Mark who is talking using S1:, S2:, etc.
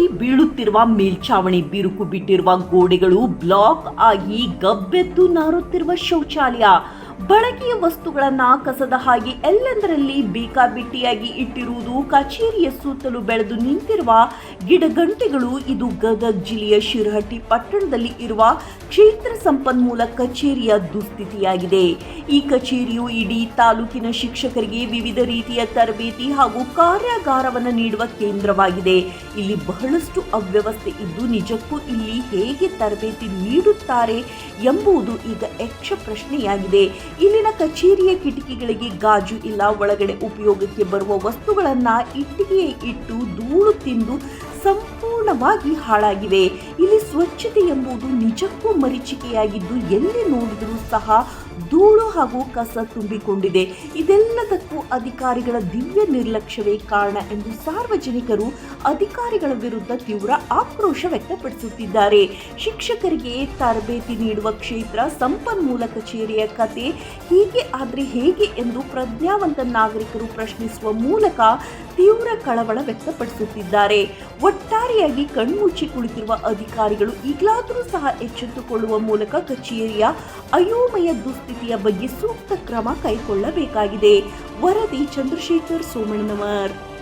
S1: ಬೀಳುತ್ತಿರುವ ಮೇಲ್ಛಾವಣಿ, ಬಿರುಕು ಬಿಟ್ಟಿರುವ ಗೋಡೆಗಳು, ಬ್ಲಾಕ್ ಆಗಿ ಗಬ್ಬೆದ್ದು ನಾರುತ್ತಿರುವ ಶೌಚಾಲಯ, ಬಳಕೆಯ ವಸ್ತುಗಳನ್ನ ಕಸದ ಹಾಗೆ ಎಲ್ಲೆಂದರಲ್ಲಿ ಬೇಕಾಬಿಟ್ಟಿಯಾಗಿ ಇಟ್ಟಿರುವುದು, ಕಚೇರಿಯ ಸುತ್ತಲೂ ಬೆಳೆದು ನಿಂತಿರುವ ಗಿಡಗಂಟೆಗಳು. ಇದು ಗದಗ ಜಿಲ್ಲೆಯ ಶಿರಹಟ್ಟಿ ಪಟ್ಟಣದಲ್ಲಿ ಇರುವ ಕ್ಷೇತ್ರ ಸಂಪನ್ಮೂಲ ಕಚೇರಿಯ ದುಸ್ಥಿತಿಯಾಗಿದೆ. ಈ ಕಚೇರಿಯು ಇಡೀ ತಾಲೂಕಿನ ಶಿಕ್ಷಕರಿಗೆ ವಿವಿಧ ರೀತಿಯ ತರಬೇತಿ ಹಾಗೂ ಕಾರ್ಯಾಗಾರವನ್ನು ನೀಡುವ ಕೇಂದ್ರವಾಗಿದೆ. ಇಲ್ಲಿ ಬಹಳಷ್ಟು ಅವ್ಯವಸ್ಥೆ ಇದ್ದು ನಿಜಕ್ಕೂ ಇಲ್ಲಿ ಹೇಗೆ ತರಬೇತಿ ನೀಡುತ್ತಾರೆ ಎಂಬುದು ಈಗ ಯಕ್ಷ ಪ್ರಶ್ನೆಯಾಗಿದೆ. ಇಲ್ಲಿನ ಕಚೇರಿಯ ಕಿಟಕಿಗಳಿಗೆ ಗಾಜು ಇಲ್ಲ. ಒಳಗಡೆ ಉಪಯೋಗಕ್ಕೆ ಬರುವ ವಸ್ತುಗಳನ್ನ ಇಟ್ಟಿಗೆಯೇ ಇಟ್ಟು ಧೂಳು ತಿಂದು ಸಂಪೂರ್ಣವಾಗಿ ಹಾಳಾಗಿವೆ. ಇಲ್ಲಿ ಸ್ವಚ್ಛತೆ ಎಂಬುದು ನಿಜಕ್ಕೂ ಮರೀಚಿಕೆಯಾಗಿದ್ದು ಎಲ್ಲಿ ನೋಡಿದರೂ ಸಹ ಧೂಳು ಹಾಗೂ ಕಸ ತುಂಬಿಕೊಂಡಿದೆ. ಇದೆಲ್ಲದಕ್ಕೂ ಅಧಿಕಾರಿಗಳ ದಿವ್ಯ ನಿರ್ಲಕ್ಷ್ಯವೇ ಕಾರಣ ಎಂದು ಸಾರ್ವಜನಿಕರು ಅಧಿಕಾರಿಗಳ ವಿರುದ್ಧ ತೀವ್ರ ಆಕ್ರೋಶ ವ್ಯಕ್ತಪಡಿಸುತ್ತಿದ್ದಾರೆ. ಶಿಕ್ಷಕರಿಗೆ ತರಬೇತಿ ನೀಡುವ ಕ್ಷೇತ್ರ ಸಂಪನ್ಮೂಲ ಕಚೇರಿಯ ಕತೆ ಹೀಗೆ ಆದರೆ ಹೇಗೆ ಎಂದು ಪ್ರಜ್ಞಾವಂತ ನಾಗರಿಕರು ಪ್ರಶ್ನಿಸುವ ಮೂಲಕ ತೀವ್ರ ಕಳವಳ ವ್ಯಕ್ತಪಡಿಸುತ್ತಿದ್ದಾರೆ. ಒಟ್ಟಾರೆಯಾಗಿ ಕಣ್ಮುಚ್ಚಿ ಕುಳಿತಿರುವ ಅಧಿಕಾರಿಗಳು ಈಗಲಾದರೂ ಸಹ ಎಚ್ಚೆತ್ತುಕೊಳ್ಳುವ ಮೂಲಕ ಕಚೇರಿಯ ಅಯೋಮಯ ದುಸ್ಥಿತಿಯ ಬಗ್ಗೆ ಸೂಕ್ತ ಕ್ರಮ ಕೈಗೊಳ್ಳಬೇಕಾಗಿದೆ. ವರದಿ ಚಂದ್ರಶೇಖರ್ ಸೋಮಣ್ಣನವರ್.